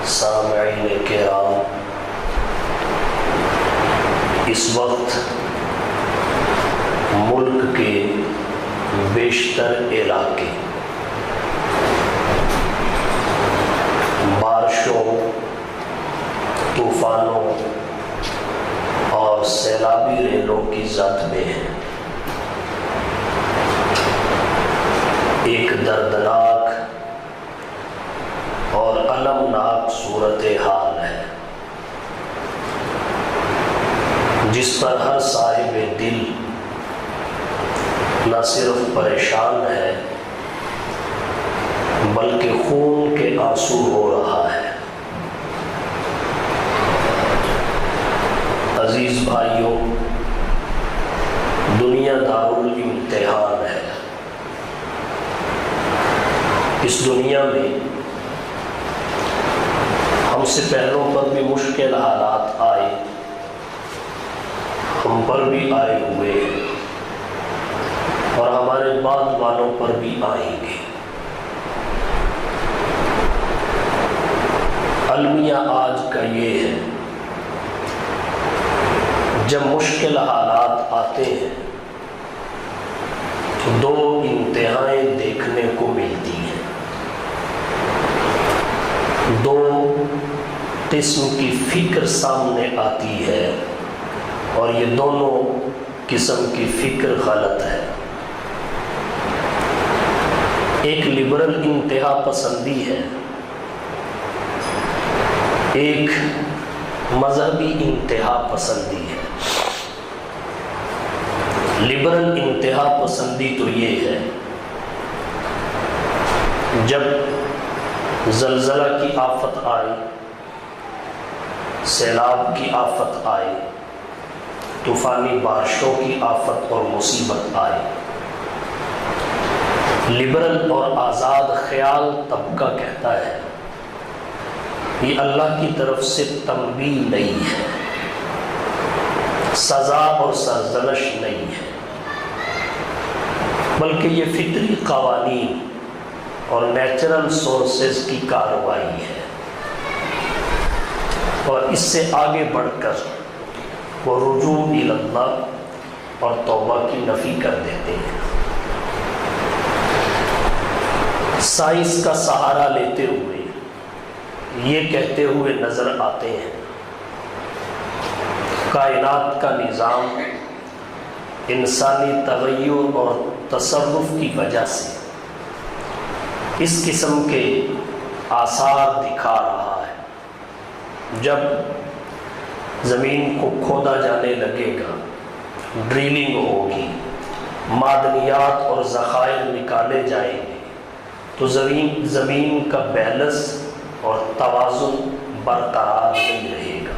سامعین کرام، اس وقت ملک کے بیشتر علاقے بارشوں، طوفانوں اور سیلابی ریلوں کی زد میں ہیں۔ ایک دردناک اور المناک صورتحال ہے جس پر ہر صاحب دل نہ صرف پریشان ہے بلکہ خون کے آنسو ہو رہا ہے۔ عزیز بھائیوں، دنیا دارالامتحان ہے۔ اس دنیا میں ہم سے پہلوں پر بھی مشکل حالات آئے، ہم پر بھی آئے ہوئے ہیں اور ہمارے بعد والوں پر بھی آئیں گے۔ المیہ آج کا یہ ہے، جب مشکل حالات آتے ہیں تو دو انتہائیں دیکھنے کو ملتی ہیں، دو قسم کی فکر سامنے آتی ہے اور یہ دونوں قسم کی فکر غلط ہے۔ ایک لبرل انتہا پسندی ہے، ایک مذہبی انتہا پسندی ہے۔ لبرل انتہا پسندی تو یہ ہے، جب زلزلہ کی آفت آئے، سیلاب کی آفت آئے، طوفانی بارشوں کی آفت اور مصیبت آئے، لبرل اور آزاد خیال طبقہ کہتا ہے یہ اللہ کی طرف سے تنبیہ نہیں ہے، سزا اور سرزنش نہیں ہے، بلکہ یہ فطری قوانین اور نیچرل سورسز کی کارروائی ہے، اور اس سے آگے بڑھ کر وہ رجوع الی اللہ اور توبہ کی نفی کر دیتے ہیں۔ سائنس کا سہارا لیتے ہوئے یہ کہتے ہوئے نظر آتے ہیں کائنات کا نظام انسانی تغیر اور تصرف کی وجہ سے اس قسم کے آثار دکھا رہا ہے۔ جب زمین کو کھودا جانے لگے گا، ڈرلنگ ہوگی، معدنیات اور ذخائر نکالے جائیں گے تو زمین کا بیلنس اور توازن برقرار نہیں رہے گا۔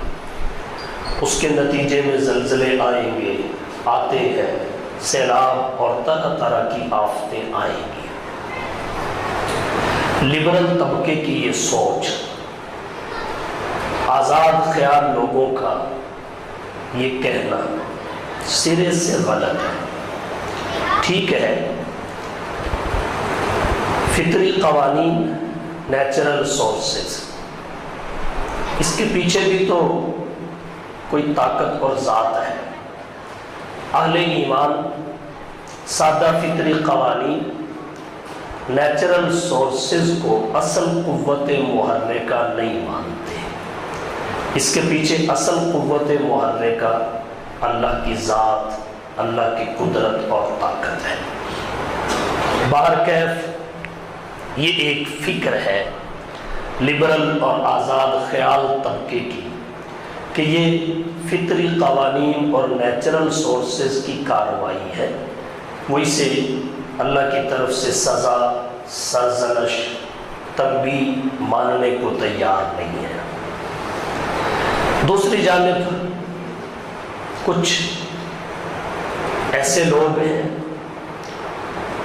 اس کے نتیجے میں زلزلے آئیں گے، آتے ہیں، سیلاب اور طرح طرح کی آفتیں آئیں گی۔ لبرل طبقے کی یہ سوچ، آزاد خیال لوگوں کا یہ کہنا سرے سے غلط ہے۔ ٹھیک ہے، فطری قوانین، نیچرل سورسز، اس کے پیچھے بھی تو کوئی طاقت اور ذات ہے۔ اہل ایمان سادہ فطری قوانین، نیچرل سورسز کو اصل قوت محرکہ نہیں مانتے۔ اس کے پیچھے اصل قوت محرکہ اللہ کی ذات، اللہ کی قدرت اور طاقت ہے۔ بہرکیف یہ ایک فکر ہے لبرل اور آزاد خیال طبقے کی کہ یہ فطری قوانین اور نیچرل سورسز کی کارروائی ہے، وہ اسے اللہ کی طرف سے سزا، سرزنش، تنبیہ ماننے کو تیار نہیں ہے۔ دوسری جانب کچھ ایسے لوگ ہیں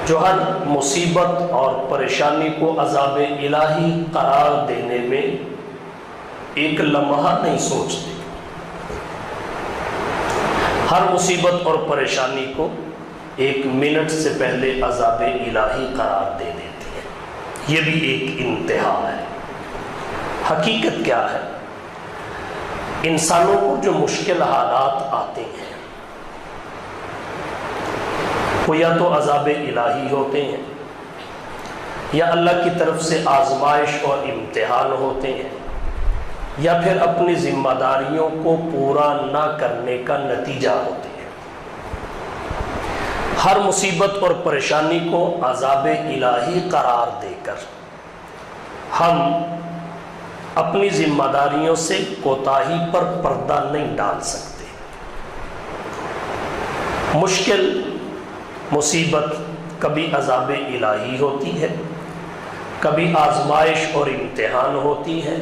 جو ہر مصیبت اور پریشانی کو عذاب الہی قرار دینے میں ایک لمحہ نہیں سوچتے، ہر مصیبت اور پریشانی کو ایک منٹ سے پہلے عذاب الہی قرار دے دیتی ہے۔ یہ بھی ایک انتہا ہے۔ حقیقت کیا ہے؟ انسانوں کو جو مشکل حالات آتے ہیں وہ یا تو عذاب الہی ہوتے ہیں یا اللہ کی طرف سے آزمائش اور امتحان ہوتے ہیں یا پھر اپنی ذمہ داریوں کو پورا نہ کرنے کا نتیجہ ہوتے ہیں۔ ہر مصیبت اور پریشانی کو عذاب الہی قرار دے کر ہم اپنی ذمہ داریوں سے کوتاہی پر پردہ نہیں ڈال سکتے۔ مشکل مصیبت کبھی عذاب الہی ہوتی ہے، کبھی آزمائش اور امتحان ہوتی ہے،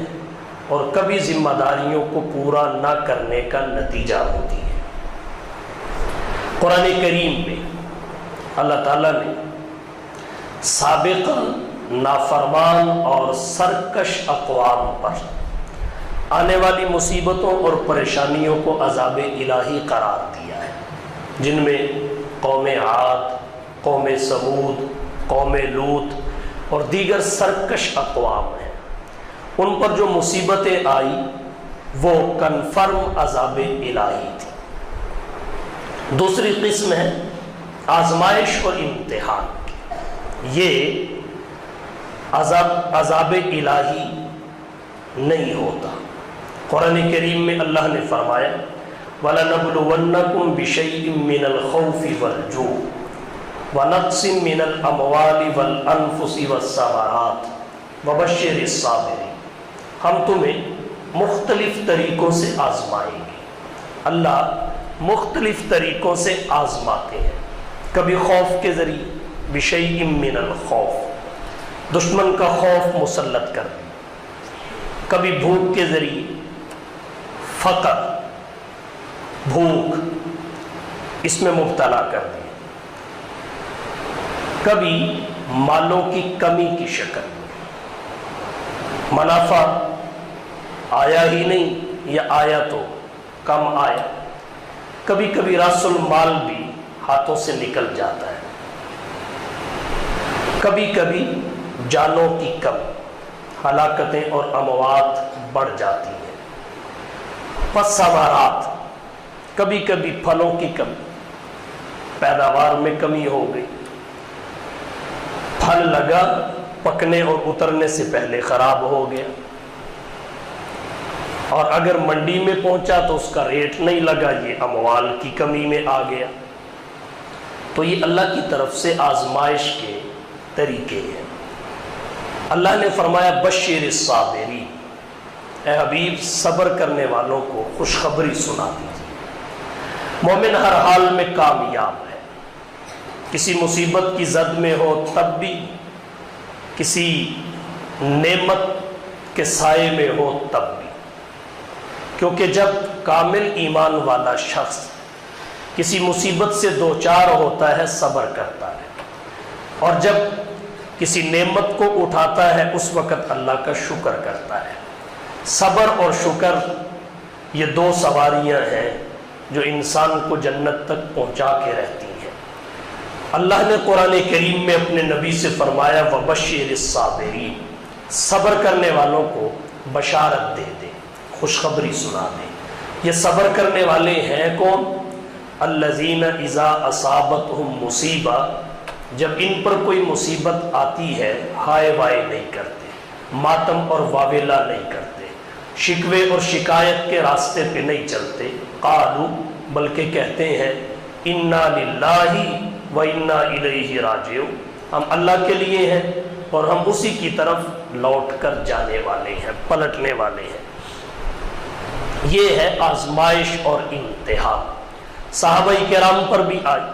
اور کبھی ذمہ داریوں کو پورا نہ کرنے کا نتیجہ ہوتی ہے۔ قرآن کریم میں اللہ تعالیٰ نے سابق نافرمان اور سرکش اقوام پر آنے والی مصیبتوں اور پریشانیوں کو عذاب الہی قرار دیا ہے، جن میں قوم عاد، قوم ثمود، قوم لوط اور دیگر سرکش اقوام ہیں۔ ان پر جو مصیبتیں آئی وہ کنفرم عذاب الہی تھی۔ دوسری قسم ہے آزمائش اور امتحان۔ یہ عذاب الہی نہیں ہوتا۔ قرآن کریم میں اللہ نے فرمایا وَلَنَبْلُوَنَّكُمْ بِشَيْءٍ مِّنَ الْخَوْفِ وَالْجُوعِ وَنَقْصٍ مِّنَ الْأَمْوَالِ وَالْأَنفُسِ وَالثَّمَرَاتِ وَبَشِّرِ الصَّابِرِينَ۔ ہم تمہیں مختلف طریقوں سے آزمائیں گے۔ اللہ مختلف طریقوں سے آزماتے ہیں، کبھی خوف کے ذریعے بِشَيْءٍ مِّنَ الْخَوْفِ، دشمن کا خوف مسلط کر دیا، کبھی بھوک کے ذریعے، فقر، بھوک اس میں مبتلا کر دیا، کبھی مالوں کی کمی کی شکل میں، منافع آیا ہی نہیں یا آیا تو کم آیا، کبھی کبھی راس المال بھی ہاتھوں سے نکل جاتا ہے، کبھی کبھی جانوں کی کمی، ہلاکتیں اور اموات بڑھ جاتی ہیں، پس ثمرات، کبھی کبھی پھلوں کی کمی، پیداوار میں کمی ہو گئی، پھل لگا پکنے اور اترنے سے پہلے خراب ہو گیا، اور اگر منڈی میں پہنچا تو اس کا ریٹ نہیں لگا، یہ اموال کی کمی میں آ گیا۔ تو یہ اللہ کی طرف سے آزمائش کے طریقے ہیں۔ اللہ نے فرمایا بشیر الصابرین، اے حبیب صبر کرنے والوں کو خوشخبری سنا دیجیے۔ مومن ہر حال میں کامیاب ہے، کسی مصیبت کی زد میں ہو تب بھی، کسی نعمت کے سائے میں ہو تب بھی، کیونکہ جب کامل ایمان والا شخص کسی مصیبت سے دوچار ہوتا ہے صبر کرتا ہے، اور جب کسی نعمت کو اٹھاتا ہے اس وقت اللہ کا شکر کرتا ہے۔ صبر اور شکر یہ دو سواریاں ہیں جو انسان کو جنت تک پہنچا کے رہتی ہیں۔ اللہ نے قرآن کریم میں اپنے نبی سے فرمایا وَبَشِّرِ الصَّابِرِينَ، صبر کرنے والوں کو بشارت دے دے، خوشخبری سنا دے۔ یہ صبر کرنے والے ہیں کون؟ الَّذِينَ إِذَا أَصَابَتْهُمْ مُصِيبَةٌ، جب ان پر کوئی مصیبت آتی ہے ہائے وائے نہیں کرتے، ماتم اور واویلا نہیں کرتے، شکوے اور شکایت کے راستے پہ نہیں چلتے، قالوا، بلکہ کہتے ہیں اِنَّا لِلَّهِ وَإِنَّا إِلَيْهِ رَاجِعُونَ، ہم اللہ کے لیے ہیں اور ہم اسی کی طرف لوٹ کر جانے والے ہیں، پلٹنے والے ہیں۔ یہ ہے آزمائش اور امتحان۔ صحابہ کرام پر بھی آئی۔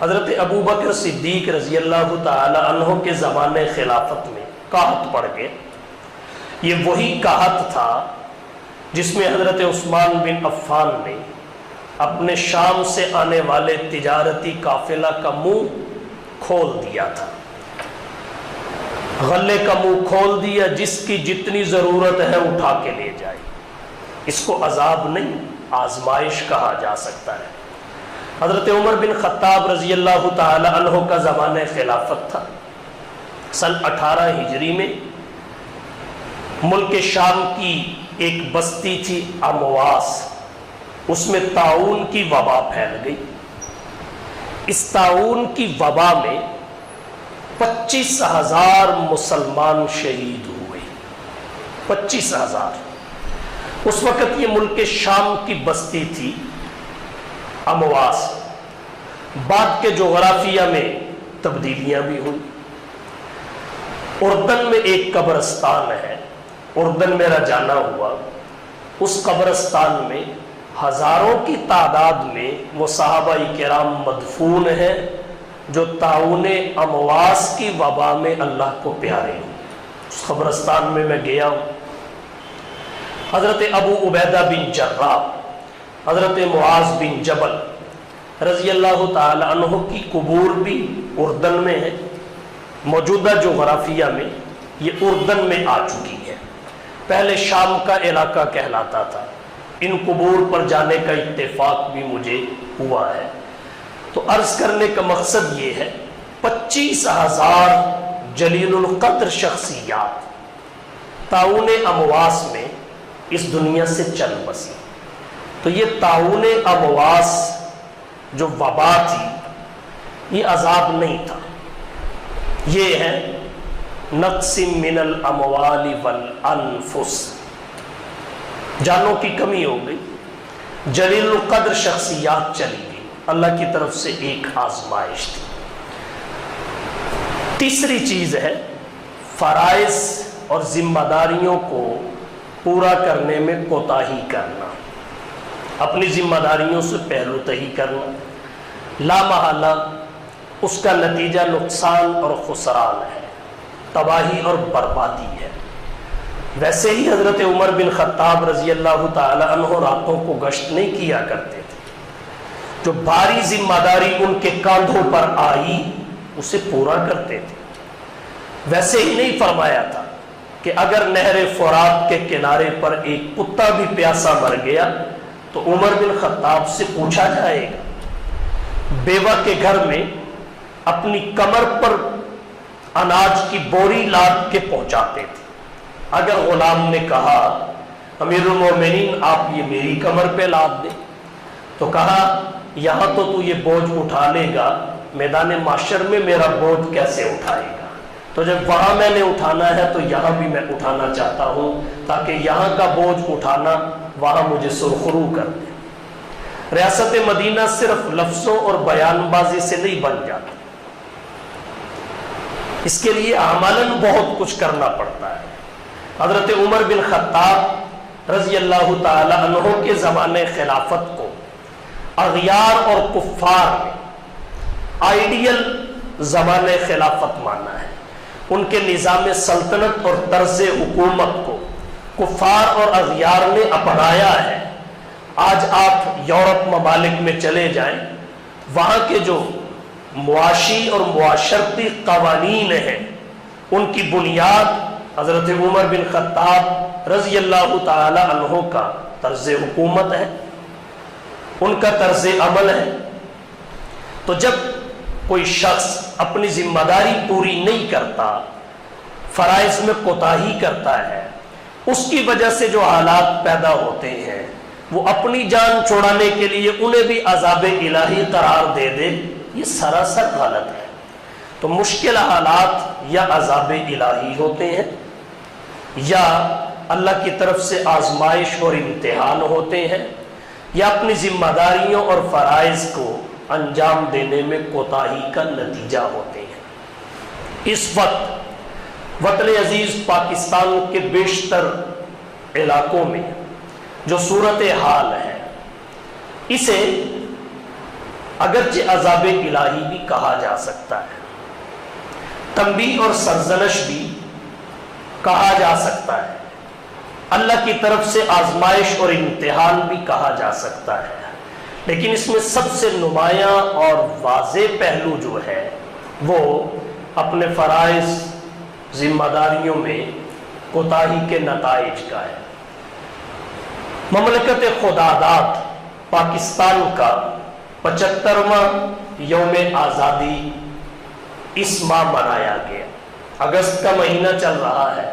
حضرت ابو بکر صدیق رضی اللہ تعالی عنہ کے زمانے خلافت میں قحط پڑ گئے۔ یہ وہی قحط تھا جس میں حضرت عثمان بن عفان نے اپنے شام سے آنے والے تجارتی قافلہ کا منہ کھول دیا تھا، غلے کا منہ کھول دیا، جس کی جتنی ضرورت ہے اٹھا کے لے جائے۔ اس کو عذاب نہیں، آزمائش کہا جا سکتا ہے۔ حضرت عمر بن خطاب رضی اللہ تعالی عنہ کا زمانہ خلافت تھا۔ سن 18 ہجری میں ملک شام کی ایک بستی تھی امواس، اس میں طاعون کی وبا پھیل گئی۔ اس طاعون کی وبا میں 25,000 مسلمان شہید ہوئے۔ 25,000۔ اس وقت یہ ملک شام کی بستی تھی امواس۔ بعد کے جغرافیہ میں تبدیلیاں بھی ہوئی۔ اردن میں ایک قبرستان ہے، اردن میرا جانا ہوا، اس قبرستان میں ہزاروں کی تعداد میں وہ صحابہ کرام مدفون ہیں جو طاعون امواس کی وبا میں اللہ کو پیارے ہوں۔ اس قبرستان میں میں گیا ہوں۔ حضرت ابو عبیدہ بن جراح، حضرت معاذ بن جبل رضی اللہ تعالی عنہ کی قبور بھی اردن میں ہے۔ موجودہ جغرافیہ میں یہ اردن میں آ چکی ہے، پہلے شام کا علاقہ کہلاتا تھا۔ ان قبور پر جانے کا اتفاق بھی مجھے ہوا ہے۔ تو عرض کرنے کا مقصد یہ ہے، 25,000 جلیل القدر شخصیات طاعون امواس میں اس دنیا سے چل بسی۔ تو یہ طاعون امواس جو وبا تھی، یہ عذاب نہیں تھا، یہ ہے نقص من الاموال والانفس، جانوں کی کمی ہو گئی، جلیل القدر شخصیات چلی گئی، اللہ کی طرف سے ایک آزمائش تھی۔ تیسری چیز ہے فرائض اور ذمہ داریوں کو پورا کرنے میں کوتاہی کرنا، اپنی ذمہ داریوں سے پہلو تہی کرنا۔ لا محالہ اس کا نتیجہ نقصان اور خسران ہے، تباہی اور بربادی ہے۔ ویسے ہی حضرت عمر بن خطاب رضی اللہ تعالی عنہ راتوں کو گشت نہیں کیا کرتے تھے، جو بھاری ذمہ داری ان کے کاندھوں پر آئی اسے پورا کرتے تھے۔ ویسے ہی نہیں فرمایا تھا کہ اگر نہر فرات کے کنارے پر ایک کتا بھی پیاسا مر گیا تو عمر بن خطاب سے پوچھا جائے گا۔ بیوہ کے گھر میں اپنی کمر پر اناج کی بوری لاد کے پہنچاتے تھے۔ اگر غلام نے کہا امیر المومنین آپ یہ میری کمر پہ لاد دیں، تو کہا یہاں تو یہ بوجھ اٹھا لے گا، میدان معاشر میں میرا بوجھ کیسے اٹھائے گا؟ تو جب وہاں میں نے اٹھانا ہے تو یہاں بھی میں اٹھانا چاہتا ہوں، تاکہ یہاں کا بوجھ اٹھانا وہاں مجھے سرخرو کر دے۔ ریاست مدینہ صرف لفظوں اور بیان بازی سے نہیں بن جاتا، اس کے لیے عملاً بہت کچھ کرنا پڑتا ہے۔ حضرت عمر بن خطاب رضی اللہ تعالی عنہ کے زمانے خلافت کو اغیار اور کفار نے آئیڈیل زمانے خلافت مانا ہے۔ ان کے نظام سلطنت اور طرز حکومت کو کفار اور اغیار نے اپنایا ہے۔ آج آپ یورپ ممالک میں چلے جائیں، وہاں کے جو معاشی اور معاشرتی قوانین ہیں ان کی بنیاد حضرت عمر بن خطاب رضی اللہ تعالی عنہ کا طرز حکومت ہے، ان کا طرز عمل ہے۔ تو جب کوئی شخص اپنی ذمہ داری پوری نہیں کرتا، فرائض میں کوتاہی کرتا ہے، اس کی وجہ سے جو حالات پیدا ہوتے ہیں وہ اپنی جان چھڑانے کے لیے انہیں بھی عذاب الہی قرار دے دے، یہ سراسر غلط ہے۔ تو مشکل حالات یا عذاب الہی ہوتے ہیں یا اللہ کی طرف سے آزمائش اور امتحان ہوتے ہیں، یا اپنی ذمہ داریوں اور فرائض کو انجام دینے میں کوتاہی کا نتیجہ ہوتے ہیں۔ اس وقت وطن عزیز پاکستان کے بیشتر علاقوں میں جو صورتحال ہے، اسے اگرچہ عذاب الہی بھی کہا جا سکتا ہے، تنبیہ اور سرزنش بھی کہا جا سکتا ہے، اللہ کی طرف سے آزمائش اور امتحان بھی کہا جا سکتا ہے، لیکن اس میں سب سے نمایاں اور واضح پہلو جو ہے وہ اپنے فرائض ذمہ داریوں میں کوتاہی کے نتائج کا ہے۔ مملکت خداداد پاکستان کا 75واں یوم آزادی اس ماہ منایا گیا، اگست کا مہینہ چل رہا ہے،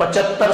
75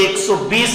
120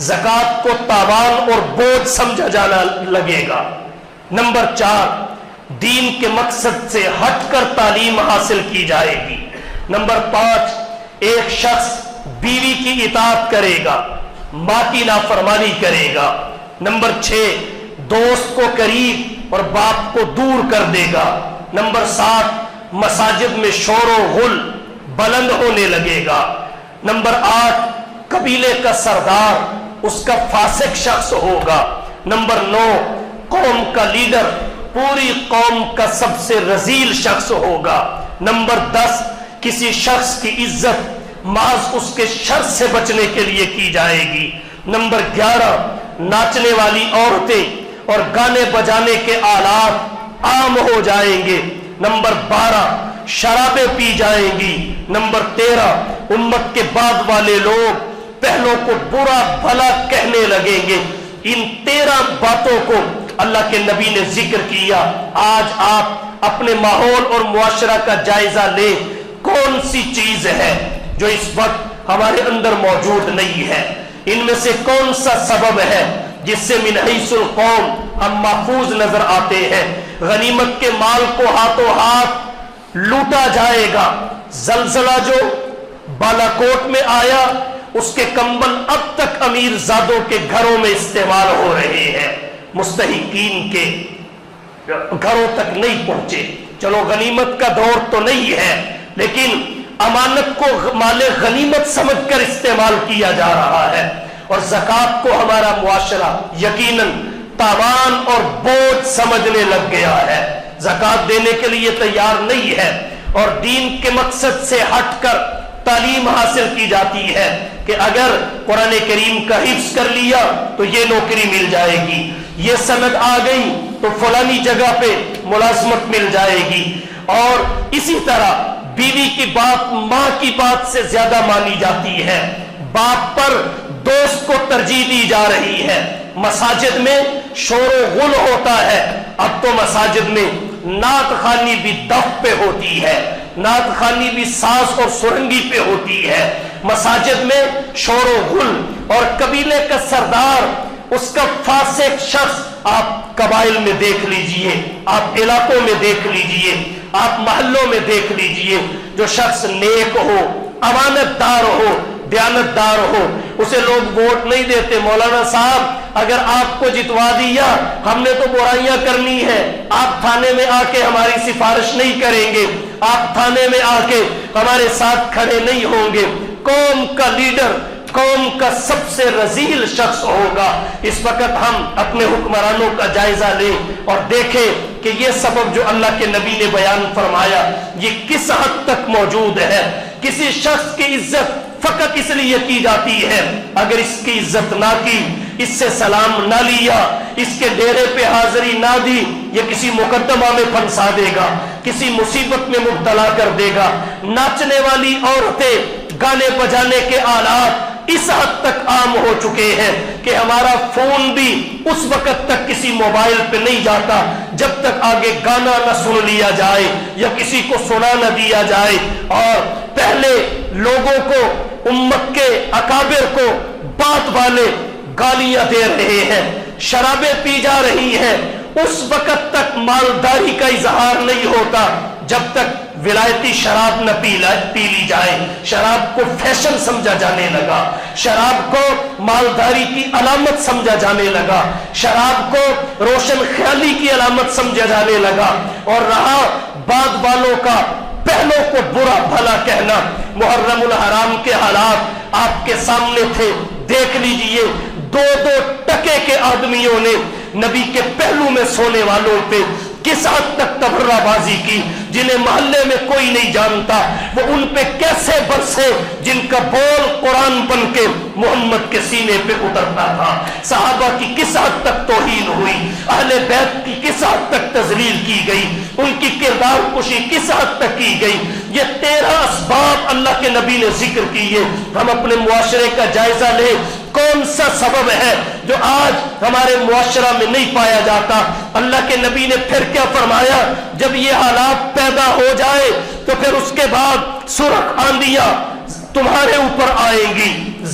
زکات کو تاوان اور بوجھ سمجھا جانا لگے گا۔ نمبر 4، دین کے مقصد سے ہٹ کر تعلیم حاصل کی جائے گی۔ نمبر 5، ایک شخص بیوی کی اطاعت کرے گا، ماں کی نافرمانی کرے گا۔ نمبر 6، دوست کو قریب اور باپ کو دور کر دے گا۔ نمبر 7، مساجد میں شور و غل بلند ہونے لگے گا۔ نمبر 8، قبیلے کا سردار اس کا فاسق شخص ہوگا۔ نمبر 9، قوم کا لیڈر پوری قوم کا سب سے رذیل شخص ہوگا۔ نمبر 10، کسی شخص کی عزت محض اس کے شر سے بچنے کے لیے کی جائے گی۔ نمبر 11، ناچنے والی عورتیں اور گانے بجانے کے آلات عام ہو جائیں گے۔ نمبر 12، شرابیں پی جائیں گی۔ نمبر 13، امت کے بعد والے لوگ پہلوں کو برا بھلا کہنے لگیں گے۔ ان 13 باتوں کو اللہ کے نبی نے ذکر کیا۔ آج آپ اپنے ماحول اور معاشرہ کا جائزہ لیں، کون سی چیز ہے جو اس وقت ہمارے اندر موجود نہیں ہے؟ ان میں سے کون سا سبب ہے جس سے من حیث القوم ہم محفوظ نظر آتے ہیں؟ غنیمت کے مال کو ہاتھوں ہاتھ لوٹا جائے گا۔ زلزلہ جو بالاکوٹ میں آیا، اس کے کمبل اب تک امیر زادوں کے گھروں میں استعمال ہو رہے ہیں، مستحقین کے گھروں تک نہیں پہنچے۔ چلو غنیمت کا دور تو نہیں ہے، لیکن امانت کو مال غنیمت سمجھ کر استعمال کیا جا رہا ہے، اور زکات کو ہمارا معاشرہ یقیناً تاوان اور بوجھ سمجھنے لگ گیا ہے، زکات دینے کے لیے تیار نہیں ہے، اور دین کے مقصد سے ہٹ کر تعلیم حاصل کی جاتی ہے کہ اگر قرآن کریم کا حفظ کر لیا تو یہ نوکری مل جائے گی، یہ سند آ گئی تو فلانی جگہ پہ ملازمت مل جائے گی، اور اسی طرح بیوی کی بات ماں کی بات سے زیادہ مانی جاتی ہے، باپ پر دوست کو ترجیح دی جا رہی ہے۔ مساجد میں شور و غل ہوتا ہے، اب تو مساجد میں نعت خوانی بھی دف پہ ہوتی ہے، نعت خوانی بھی ساز اور سرنگی پہ ہوتی ہے۔ مساجد میں شور و غل، اور قبیلے کا سردار اس کا فاسق شخص آپ قبائل میں دیکھ لیجئے، آپ علاقوں میں دیکھ لیجئے، آپ محلوں میں دیکھ لیجئے، جو شخص نیک ہو، امانت دار ہو، دیانت دار ہو، اسے لوگ ووٹ نہیں دیتے۔ مولانا صاحب اگر آپ کو جتوا دیا، ہم نے تو برائیاں کرنی ہے، آپ تھانے میں آ کے ہماری سفارش نہیں کریں گے، آپ تھانے میں آ کے ہمارے ساتھ کھڑے نہیں ہوں گے۔ قوم کا لیڈر قوم کا سب سے رذیل شخص ہوگا۔ اس وقت ہم اپنے حکمرانوں کا جائزہ لیں اور دیکھیں کہ یہ سبب جو اللہ کے نبی نے بیان فرمایا یہ کس حد تک موجود ہے۔ کسی شخص کی عزت فقط اس لیے کی جاتی ہے، اگر اس کی عزت نہ کی، اس سے سلام نہ لیا، اس کے ڈیرے پہ حاضری نہ دی، یہ کسی مقدمہ میں پھنسا دے گا، کسی مصیبت میں مبتلا کر دے گا۔ ناچنے والی عورتیں، گانے بجانے کے آلات اس حد تک عام ہو چکے ہیں کہ ہمارا فون بھی اس وقت تک کسی موبائل پہ نہیں جاتا جب تک آگے گانا نہ سن لیا جائے یا کسی کو سنا نہ دیا جائے۔ اور پہلے لوگوں کو، امت کے اکابر کو بات والے گالیاں دے رہے ہیں، شرابیں پی جا رہی ہیں، اس وقت تک مالداری کا اظہار نہیں ہوتا جب تک ولایتی شراب نہ پی لی جائے۔ شراب کو فیشن سمجھا جانے لگا، شراب کو مالداری کی علامت سمجھا جانے لگا، شراب کو روشن خیالی کی علامت سمجھا جانے لگا، اور رہا بعد والوں کا پہلوں کو برا بھلا کہنا۔ محرم الحرام کے حالات آپ کے سامنے تھے، دیکھ لیجئے، 2-2 ٹکے کے آدمیوں نے نبی کے پہلو میں سونے والوں پہ کس حد تک تبرہ بازی کی، جنہیں محلے میں کوئی نہیں جانتا، وہ ان پہ کیسے برسے جن کا بول قرآن بن کے محمد کے سینے پہ اترتا تھا۔ صحابہ کی کس حد تک توہین ہوئی، اہل بیت کی کس حد تک تذلیل کی گئی، ان کی کردار کشی کس حد تک کی گئی۔ یہ 13 اسباب اللہ کے نبی نے ذکر کیے۔ ہم اپنے معاشرے کا جائزہ لیں، کون سا سبب ہے جو آج ہمارے معاشرہ میں نہیں پایا جاتا۔ اللہ کے نبی نے پھر کیا فرمایا، جب یہ حالات پیدا ہو جائے تو پھر اس کے بعد سرخ آندیاں تمہارے اوپر آئیں گی،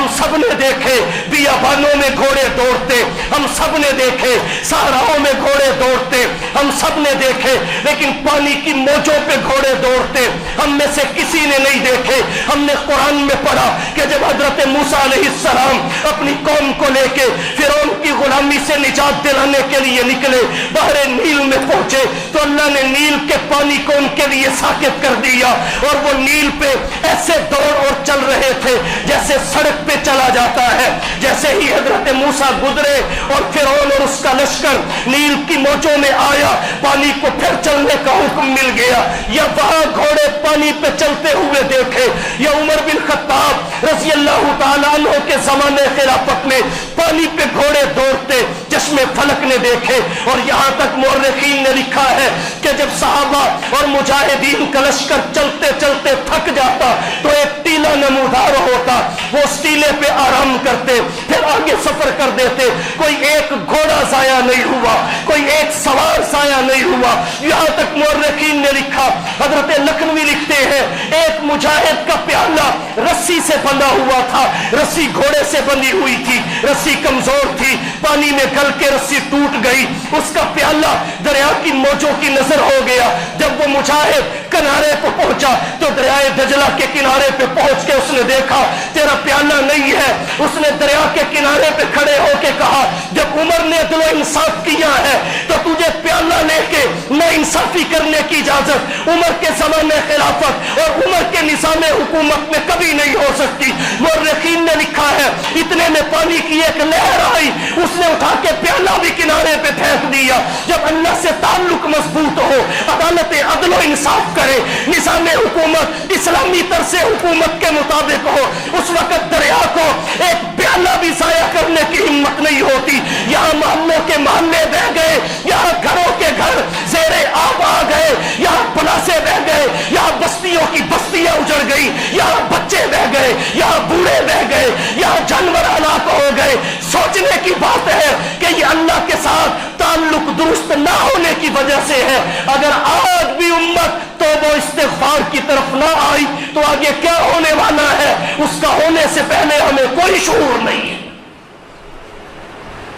ہم سب نے دیکھے بیابانوں میں گھوڑے دوڑتے، ہم سب نے دیکھے صحراؤں میں گھوڑے دوڑتے، ہم سب نے دیکھے، لیکن پانی کی موجوں پہ گھوڑے دوڑتے ہم میں سے کسی نے نہیں دیکھے۔ ہم نے قرآن میں پڑھا کہ جب حضرت موسیٰ علیہ السلام اپنی قوم کو لے کے فرعون کی غلامی سے نجات دلانے کے لیے نکلے، بحر نیل میں پہنچے تو اللہ نے نیل کے پانی کو ان کے لیے ساکت کر دیا، اور وہ نیل پہ ایسے دوڑ اور چل رہے تھے جیسے سڑک پہ چلا جاتا ہے۔ جیسے ہی حضرت موسیٰ گزرے اور فرعون اور اس کا لشکر نیل کی موجوں میں آیا، پانی کو پھر چلنے کا حکم مل گیا۔ یا وہاں گھوڑے پانی پہ چلتے ہوئے دیکھے، یا عمر بن خطاب رضی اللہ تعالیٰ عنہ کے زمانے خلافت میں پانی پہ گھوڑے دوڑتے چشم فلک نے دیکھے۔ اور یہاں تک مورخین نے لکھا ہے کہ جب صحابہ اور مجاہدین کا لشکر چلتے چلتے تھک جاتا تو ایک ٹیلا نمودار ہوتا، وہ اس ٹیلے پہ آرام کرتے، پھر آگے سفر کر دیتے۔ کوئی ایک گھوڑا ضائع نہیں ہوا، کوئی ایک سوار ضائع نہیں ہوا۔ یہاں تک مورخین نے لکھا، حضرت لکھنوی لکھتے ہیں، ایک مجاہد کا پیالہ رسی سے بندھا ہوا تھا، رسی گھوڑے سے بندھی ہوئی تھی، رسی کمزور تھی، پانی میں گل کے رسی ٹوٹ گئی، اس کا پیالہ دریا کی موجوں کی نظر ہو گیا۔ جب وہ مجاہد کنارے کو پہنچا تو دریائے دجلہ کے کنارے پہ پہنچ کے اس نے دیکھا تیرا پیالہ نہیں ہے۔ اس نے دریا کے کنارے پہ کھڑے ہو کے کہا، جب عمر نے عدل و انصاف کیا ہے تو تجھے پیالہ لے کے نا انصافی کرنے کی اجازت عمر کے زمانے خلافت اور عمر کے نظام حکومت میں کبھی نہیں ہو سکتی۔ مورخین نے لکھا ہے اتنے میں پانی کی ایک لہر آئی، اس نے اٹھا کے پیالہ بھی کنارے پہ پھینک دیا۔ جب اللہ سے تعلق مضبوط ہو، عدالت عدل و انصاف کرے، نظام حکومت اسلامی طرز حکومت کے مطابق ہو، اس وقت دریا کو ایک پیالہ بھی ضائع کرنے کی ہمت نہیں ہوتی۔ یہاں محلوں کے محلے بہ گئے، یہاں گھروں کے گھر زیر آب آ گئے، یہاں پلاسے بہ گئے، یہاں بستیوں کی بستیاں اجڑ گئی، یہاں بچے بہ گئے، یہاں بوڑھے بہ گئے، یہاں جانور ہلاک ہو گئے۔ سوچنے کی بات ہے کہ یہ اللہ کے ساتھ تعلق درست نہ ہونے کی وجہ سے ہے۔ اگر آج بھی امت توبہ و استغفار کی طرف نہ آئی تو آگے کیا ہونے والا ہے اس کا ہونے سے پہلے ہمیں کوئی شعور نہیں ہے۔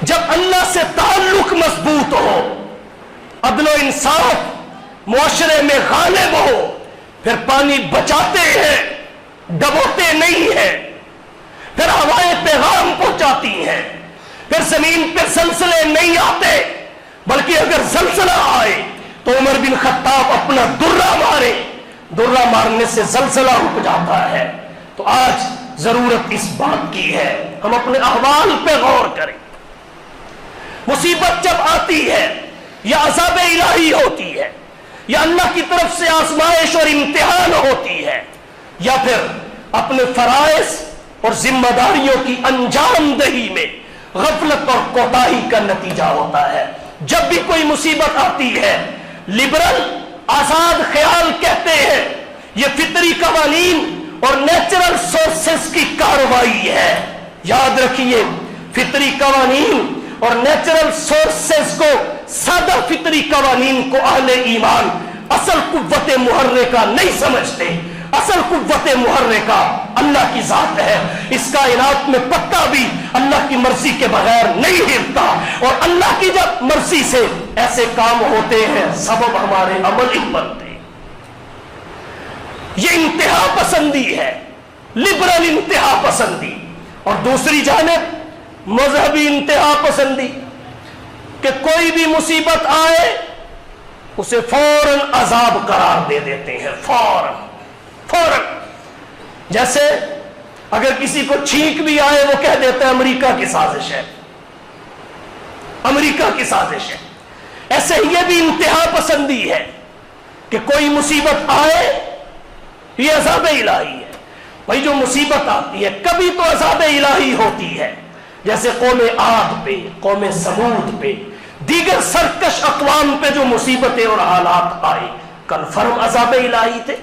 جب اللہ سے تعلق مضبوط ہو، عدل و انصاف معاشرے میں غالب ہو، پھر پانی بچاتے ہیں، ڈبوتے نہیں ہیں، پھر ہوائیں پیغام پہنچاتی ہیں، پھر زمین پہ زلزلے نہیں آتے، بلکہ اگر زلزلہ آئے تو عمر بن خطاب اپنا درہ مارے، درہ مارنے سے زلزلہ رک جاتا ہے۔ تو آج ضرورت اس بات کی ہے ہم اپنے احوال پہ غور کریں۔ مصیبت جب آتی ہے یا عذاب الہی ہوتی ہے یا اللہ کی طرف سے آزمائش اور امتحان ہوتی ہے یا پھر اپنے فرائض اور ذمہ داریوں کی انجام دہی میں غفلت اور کوتاہی کا نتیجہ ہوتا ہے، جب بھی کوئی مصیبت آتی ہے، لبرل آزاد خیال کہتے ہیں یہ فطری قوانین اور نیچرل سورسز کی کارروائی ہے۔ یاد رکھیے، فطری قوانین اور نیچرل سورسز کو، سادہ فطری قوانین کو اہل ایمان اصل قوت محرکہ نہیں سمجھتے۔ اصل قوت محرکہ اللہ کی ذات ہے۔ اس کائنات میں پتا بھی اللہ کی مرضی کے بغیر نہیں ہلتا، اور اللہ کی جب مرضی سے ایسے کام ہوتے ہیں سبب ہمارے عمل ہی بنتے۔ یہ انتہا پسندی ہے، لبرل انتہا پسندی، اور دوسری جانب مذہبی انتہا پسندی کہ کوئی بھی مصیبت آئے اسے فوراً عذاب قرار دے دیتے ہیں، فوراً۔ جیسے اگر کسی کو چھینک بھی آئے وہ کہہ دیتا ہے امریکہ کی سازش ہے، امریکہ کی سازش ہے۔ ایسے یہ بھی انتہا پسندی ہے کہ کوئی مصیبت آئے یہ عذاب الہی ہے۔ بھائی جو مصیبت آتی ہے کبھی تو عذاب الہی ہوتی ہے، جیسے قوم عاد پہ، قوم سمود پہ، دیگر سرکش اقوام پہ جو مصیبتیں اور حالات آئے کنفرم عذاب الہی تھے۔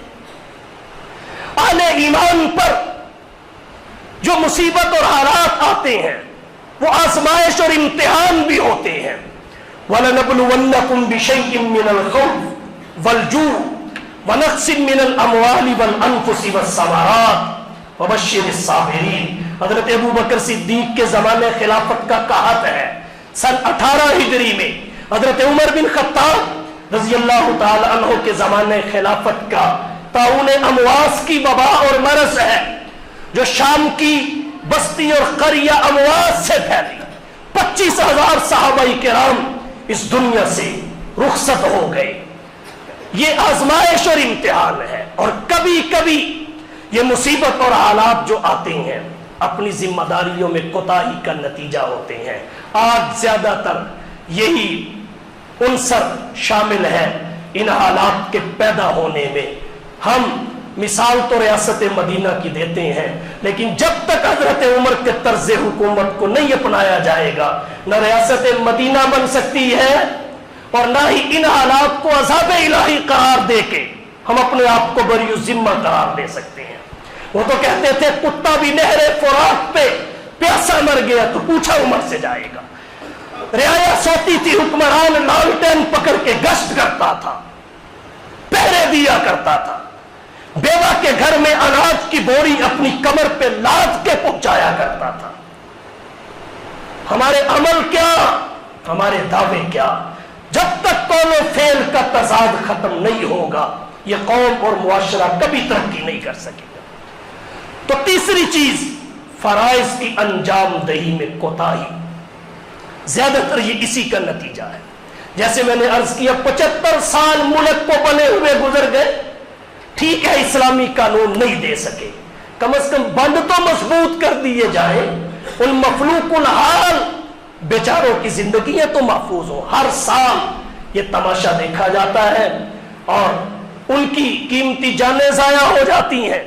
اہل ایمان پر جو مصیبت اور حالات آتے ہیں وہ آزمائش اور امتحان بھی ہوتے ہیں۔ وَلَنَبْلُوَنَّكُمْ بِشَيْءٍ مِّنَ الْخَوْفِ وَالْجُوعِ وَنَقْصٍ مِّنَ الْأَمْوَالِ وَالْأَنفُسِ وَالثَّمَرَاتِ وَبَشِّرِ الصَّابِرِينَ۔ حضرت ابو بکر صدیق کے زمانے خلافت کا کہت ہے سن 18 ہجری میں حضرت عمر بن خطاب رضی اللہ تعالی عنہ کے زمانے خلافت کا طاعون امواس کی وبا اور مرض ہے جو شام کی بستی اور قریہ امواس سے پھیلی. 25,000 صحابہ کرام اس دنیا سے رخصت ہو گئے. یہ آزمائش اور امتحان ہے, اور کبھی کبھی یہ مصیبت اور حالات جو آتے ہیں اپنی ذمہ داریوں میں کوتاہی کا نتیجہ ہوتے ہیں. آج زیادہ تر یہی عنصر شامل ہے ان حالات کے پیدا ہونے میں. ہم مثال تو ریاست مدینہ کی دیتے ہیں, لیکن جب تک حضرت عمر کے طرز حکومت کو نہیں اپنایا جائے گا نہ ریاست مدینہ بن سکتی ہے, اور نہ ہی ان حالات کو عذاب الہی قرار دے کے ہم اپنے آپ کو بری ذمہ قرار دے سکتے ہیں. وہ تو کہتے تھے کتا بھی نہر فرات پہ پیاسا مر گیا تو پوچھا عمر سے جائے گا. رعایا سوتی تھی, حکمران لالٹین پکڑ کے گشت کرتا تھا, پہرے دیا کرتا تھا, بیوہ کے گھر میں اناج کی بوری اپنی کمر پہ لاد کے پہنچایا کرتا تھا. ہمارے عمل کیا, ہمارے دعوے کیا, جب تک قول و فعل کا تضاد ختم نہیں ہوگا یہ قوم اور معاشرہ کبھی ترقی نہیں کر سکے گا. تو تیسری چیز فرائض کی انجام دہی میں کوتاہی, زیادہ تر یہ اسی کا نتیجہ ہے. جیسے میں نے عرض کیا 75 سال ملک کو بنے ہوئے گزر گئے, ٹھیک ہے اسلامی قانون نہیں دے سکے, کم از کم بند تو مضبوط کر دیے جائیں, ان مخلوق الحال بیچاروں کی زندگیاں تو محفوظ ہوں. ہر سال یہ تماشا دیکھا جاتا ہے اور ان کی قیمتی جانیں ضائع ہو جاتی ہیں,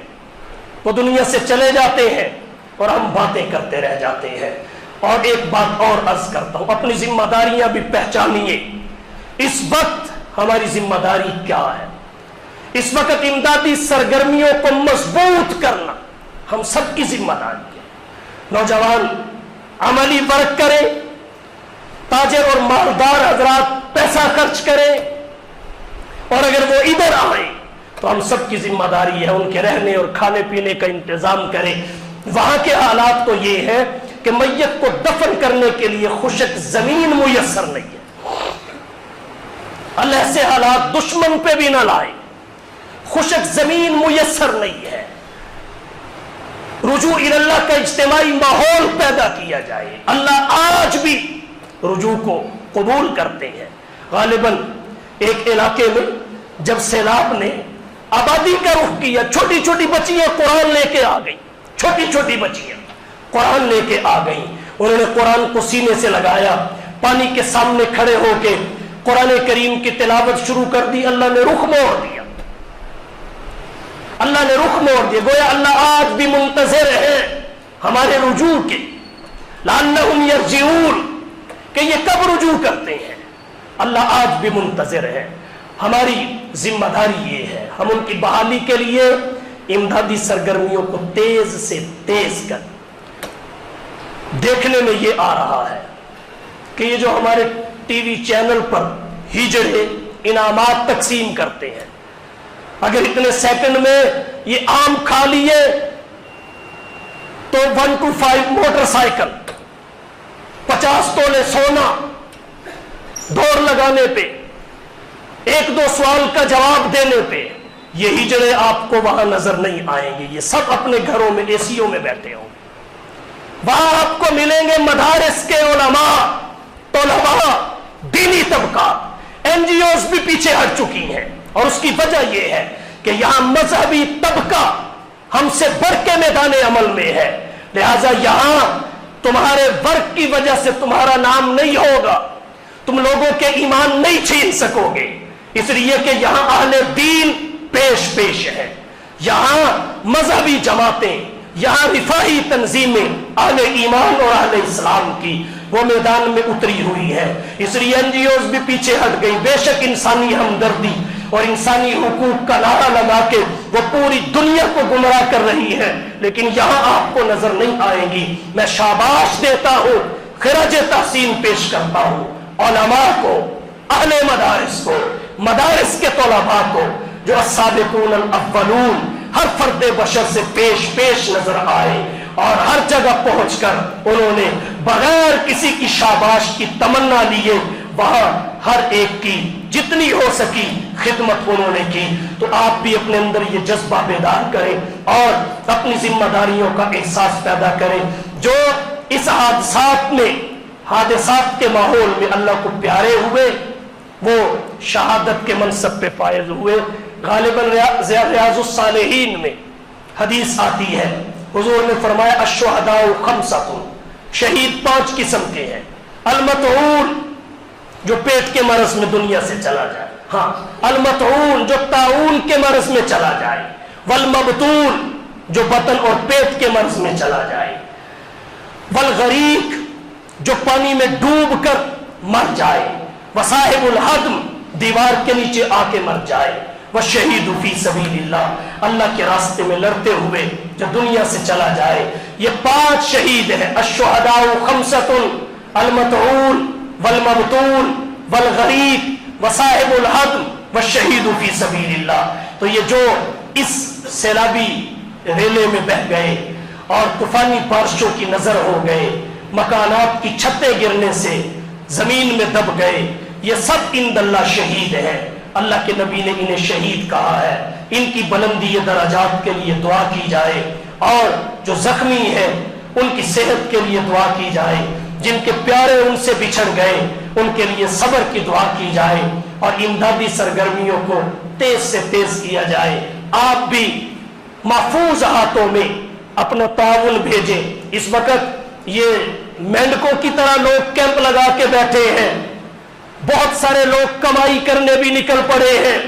وہ دنیا سے چلے جاتے ہیں اور ہم باتیں کرتے رہ جاتے ہیں. اور ایک بات اور عرض کرتا ہوں, اپنی ذمہ داریاں بھی پہچانیے. اس وقت ہماری ذمہ داری کیا ہے؟ اس وقت امدادی سرگرمیوں کو مضبوط کرنا ہم سب کی ذمہ داری ہے. نوجوان عملی ورک کریں, تاجر اور مالدار حضرات پیسہ خرچ کریں, اور اگر وہ ادھر آئیں تو ہم سب کی ذمہ داری ہے ان کے رہنے اور کھانے پینے کا انتظام کریں. وہاں کے حالات تو یہ ہے کہ میت کو دفن کرنے کے لیے خشک زمین میسر نہیں ہے. اللہ سے حالات دشمن پہ بھی نہ لائے, خشک زمین میسر نہیں ہے. رجوع اللہ کا اجتماعی ماحول پیدا کیا جائے. اللہ آج بھی رجوع کو قبول کرتے ہیں. غالباً ایک علاقے میں جب سیلاب نے آبادی کا رخ کیا, چھوٹی چھوٹی بچیاں قرآن لے کے آ گئی, چھوٹی چھوٹی بچیاں قرآن لے کے آ گئی. انہوں نے قرآن کو سینے سے لگایا, پانی کے سامنے کھڑے ہو کے قرآن کریم کی تلاوت شروع کر دی. اللہ نے رخ موڑ دیا, اللہ نے رخ موڑ دیا. گویا اللہ آج بھی منتظر ہے ہمارے رجوع کے, لعلہم یرجعون, کہ یہ کب رجوع کرتے ہیں. اللہ آج بھی منتظر ہے. ہماری ذمہ داری یہ ہے ہم ان کی بحالی کے لیے امدادی سرگرمیوں کو تیز سے تیز کر. دیکھنے میں یہ آ رہا ہے کہ یہ جو ہمارے ٹی وی چینل پر ہجڑے انعامات تقسیم کرتے ہیں, اگر اتنے سیکنڈ میں یہ آم کھا لیے تو 1 to 5 موٹر سائیکل, 50 تولے سونا, دوڑ لگانے پہ, 1-2 سوال کا جواب دینے پہ, یہ ہجڑے آپ کو وہاں نظر نہیں آئیں گے. یہ سب اپنے گھروں میں اے سیوں میں بیٹھے ہوں گے. وہاں آپ کو ملیں گے مدارس کے علماء, طلباء, دینی طبقات. این جی اوز بھی پیچھے ہٹ چکی ہیں, اور اس کی وجہ یہ ہے کہ یہاں مذہبی طبقہ ہم سے بڑھ کے میدان عمل میں ہے. لہذا یہاں تمہارے ورک کی وجہ سے تمہارا نام نہیں ہوگا, تم لوگوں کے ایمان نہیں چھین سکو گے, اس لیے کہ یہاں اہل دین پیش ہے. یہاں مذہبی جماعتیں, یہاں رفاہی تنظیمیں اہل ایمان اور اہل اسلام کی وہ میدان میں اتری ہوئی ہے. اس لیے این جی اوز بھی پیچھے ہٹ گئی. بے شک انسانی ہمدردی اور انسانی حقوق کا نعرہ لگا کے وہ پوری دنیا کو گمراہ کر رہی ہے, لیکن یہاں آپ کو نظر نہیں آئے گی. میں شاباش دیتا ہوں, خراج تحسین پیش کرتا ہوں علماء کو, اہل مدارس کو, مدارس کے طلباء کو, جو السابقون الاولون ہر فرد بشر سے پیش نظر آئے, اور ہر جگہ پہنچ کر انہوں نے بغیر کسی کی شاباش کی تمنا لیے وہاں ہر ایک کی جتنی ہو سکی خدمت انہوں نے کی. تو آپ بھی اپنے اندر یہ جذبہ بیدار کریں اور اپنی ذمہ داریوں کا احساس پیدا کریں. جو اس حادثات کے ماحول میں اللہ کو پیارے ہوئے وہ شہادت کے منصب پہ فائز ہوئے. غالباً ریاض الصالحین میں حدیث آتی ہے، حضور نے فرمایا الشہداء خمسۃ، شہید 5 قسم کے ہیں. المطعون جو پیٹ کے مرض میں دنیا سے چلا جائے، ہاں المطعون جو طاعون کے مرض میں چلا جائے، والمبتول جو بطن اور پیٹ کے مرض میں چلا جائے، والغریق جو پانی میں ڈوب کر مر جائے، وصاحب الحدم دیوار کے نیچے آ کے مر جائے، والشہید فی سبیل اللہ اللہ کے راستے میں لڑتے ہوئے جو دنیا سے چلا جائے. یہ 5 شہید ہیں. الشہداء خمسۃ المطعون والمبتول والغریق وصاحب الحدم والشہید فی سبیل اللہ. تو یہ جو اس سیلابی ریلے میں بہ گئے اور طوفانی بارشوں کی نظر ہو گئے، مکانات کی چھتیں گرنے سے زمین میں دب گئے، یہ سب عند اللہ شہید ہیں. اللہ کے نبی نے انہیں شہید کہا ہے. ان کی بلندی درجات کے لیے دعا کی جائے اور جو زخمی ہیں ان کی صحت کے لیے دعا کی جائے. جن کے پیارے ان سے بچھڑ گئے ان کے لیے صبر کی دعا کی جائے اور امدادی سرگرمیوں کو تیز سے تیز کیا جائے. آپ بھی محفوظ ہاتھوں میں اپنا تعاون بھیجیں. اس وقت یہ مینڈکوں کی طرح لوگ کیمپ لگا کے بیٹھے ہیں، بہت سارے لوگ کمائی کرنے بھی نکل پڑے ہیں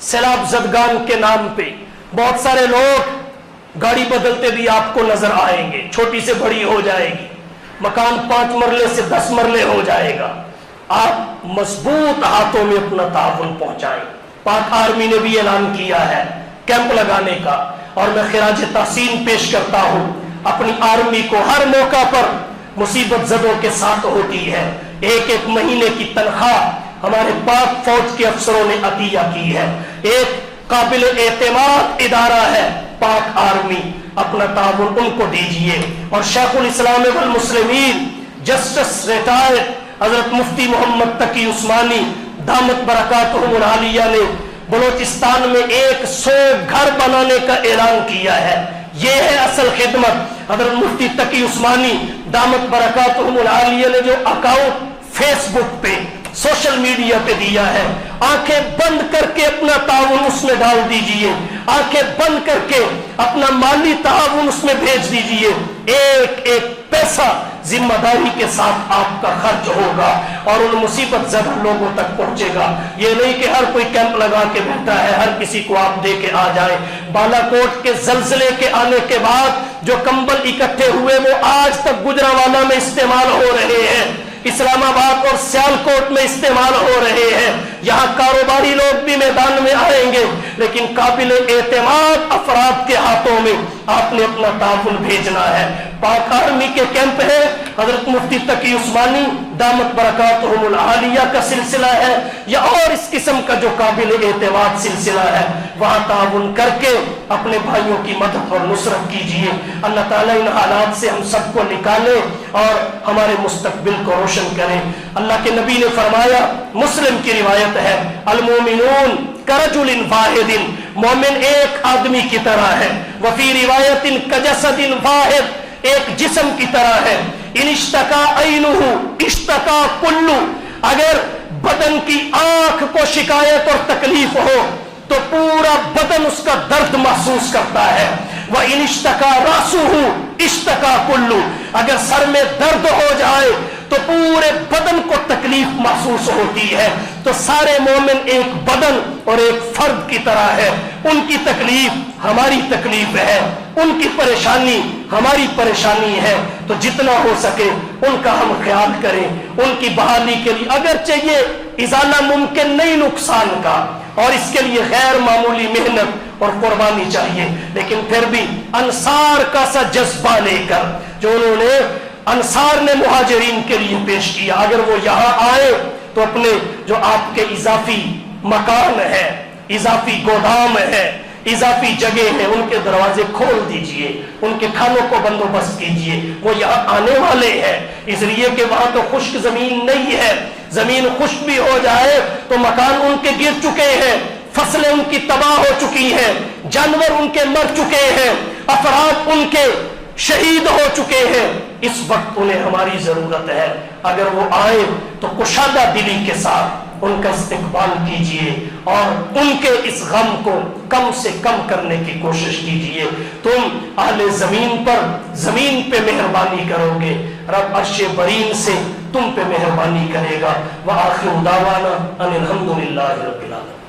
سیلاب زدگان کے نام پہ. بہت سارے لوگ گاڑی بدلتے بھی آپ کو نظر آئیں گے، چھوٹی سے بڑی ہو جائے گی، مکان 5 مرلے سے 10 مرلے ہو جائے گا. آپ مضبوط ہاتھوں میں اپنا تعاون پہنچائیں. پاک آرمی نے بھی اعلان کیا ہے کیمپ لگانے کا اور میں خراج تحسین پیش کرتا ہوں. اپنی آرمی کو ہر موقع پر مصیبت زدوں کے ساتھ ہوتی ہے. 1 مہینے کی تنخواہ ہمارے پاک فوج کے افسروں نے عطیہ کی ہے. ایک قابل اعتماد ادارہ ہے پاک آرمی، اپنا تعاون ان کو دیجئے. اور شیخ الاسلام والمسلمین جسٹس ریٹائرڈ حضرت مفتی محمد تقی عثمانی دامت برکاتہم العالیہ نے بلوچستان میں 100 گھر بنانے کا اعلان کیا ہے. یہ ہے اصل خدمت. حضرت مفتی تقی عثمانی دامت برکاتہم العالیہ نے جو اکاؤنٹ فیس بک پہ سوشل میڈیا پہ دیا ہے، آنکھیں بند کر کے اپنا تعاون اس میں ڈال دیجئے، آنکھیں بند کر کے اپنا مالی تعاون اس میں بھیج دیجئے. ایک پیسہ ذمہ داری کے ساتھ آپ کا خرچ ہوگا اور ان مصیبت زدہ لوگوں تک پہنچے گا. یہ نہیں کہ ہر کوئی کیمپ لگا کے بیٹھا ہے، ہر کسی کو آپ دے کے آ جائیں. بالا کوٹ کے زلزلے کے آنے کے بعد جو کمبل اکٹھے ہوئے وہ آج تک گجرانوالہ میں استعمال ہو رہے ہیں، اسلام آباد اور سیالکوٹ میں استعمال ہو رہے ہیں. یہاں کاروباری لوگ بھی میدان میں آئیں گے، لیکن قابل اعتماد افراد کے ہاتھوں میں آپ نے اپنا تعاون بھیجنا ہے. پاک آرمی کے کیمپ ہے، حضرت مفتی تقی عثمانی دامت برکاتہم العالیہ کا سلسلہ ہے یا اور اس قسم کا جو قابل اعتماد سلسلہ ہے، وہاں تعاون کر کے اپنے بھائیوں کی مدد اور نصرت کیجیے. اللہ تعالیٰ ان حالات سے ہم سب کو نکالے اور ہمارے مستقبل کو روشن کرے. اللہ کے نبی نے فرمایا، مسلم کی روایت ہے، المومنون کرجل واحد، مومن ایک آدمی کی طرح ہے. وفی روایت کجسد واحد، ایک جسم کی طرح ہے. ان اشتکا عینہ اشتکا کلو، اگر بدن کی آنکھ کو شکایت اور تکلیف ہو تو پورا بدن اس کا درد محسوس کرتا ہے. وَإِنِ اشْتَكَى رَأْسُهُ اشْتَكَى كُلُّ، اگر سر میں درد ہو جائے تو پورے بدن کو تکلیف محسوس ہوتی ہے. تو سارے مومن ایک بدن اور ایک فرد کی طرح ہے. ان کی تکلیف ہماری تکلیف ہے، ان کی پریشانی ہماری پریشانی ہے. تو جتنا ہو سکے ان کا ہم خیال کریں، ان کی بحالی کے لیے. اگرچہ یہ ازالہ ممکن نہیں نقصان کا اور اس کے لیے غیر معمولی محنت اور قربانی چاہیے، لیکن پھر بھی انصار کا سا جذبہ لے کر جو انہوں نے انصار نے مہاجرین کے لیے پیش کیا، اگر وہ یہاں آئے تو اپنے جو آپ کے اضافی مکان ہے، اضافی گودام ہے، اضافی جگہ ہے، ان کے دروازے کھول دیجئے، ان کے کھانوں کو بندوبست کیجئے، وہ یہاں آنے والے ہیں، اس لیے کہ وہاں تو خشک زمین نہیں ہے، زمین خشک بھی ہو جائے تو مکان ان کے گر چکے ہیں، فصلیں ان کی تباہ ہو چکی ہیں، جانور ان کے مر چکے ہیں، افراد ان کے شہید ہو چکے ہیں، اس وقت انہیں ہماری ضرورت ہے۔ اگر وہ آئے تو کشادہ دلی کے ساتھ ان کا استقبال کیجئے اور ان کے اس غم کو کم سے کم کرنے کی کوشش کیجئے۔ تم اہل زمین پر زمین پہ مہربانی کرو گے، رب عرش برین سے تم پہ مہربانی کرے گا۔ وآخر دعوانا ان الحمدللہ رب العالمین۔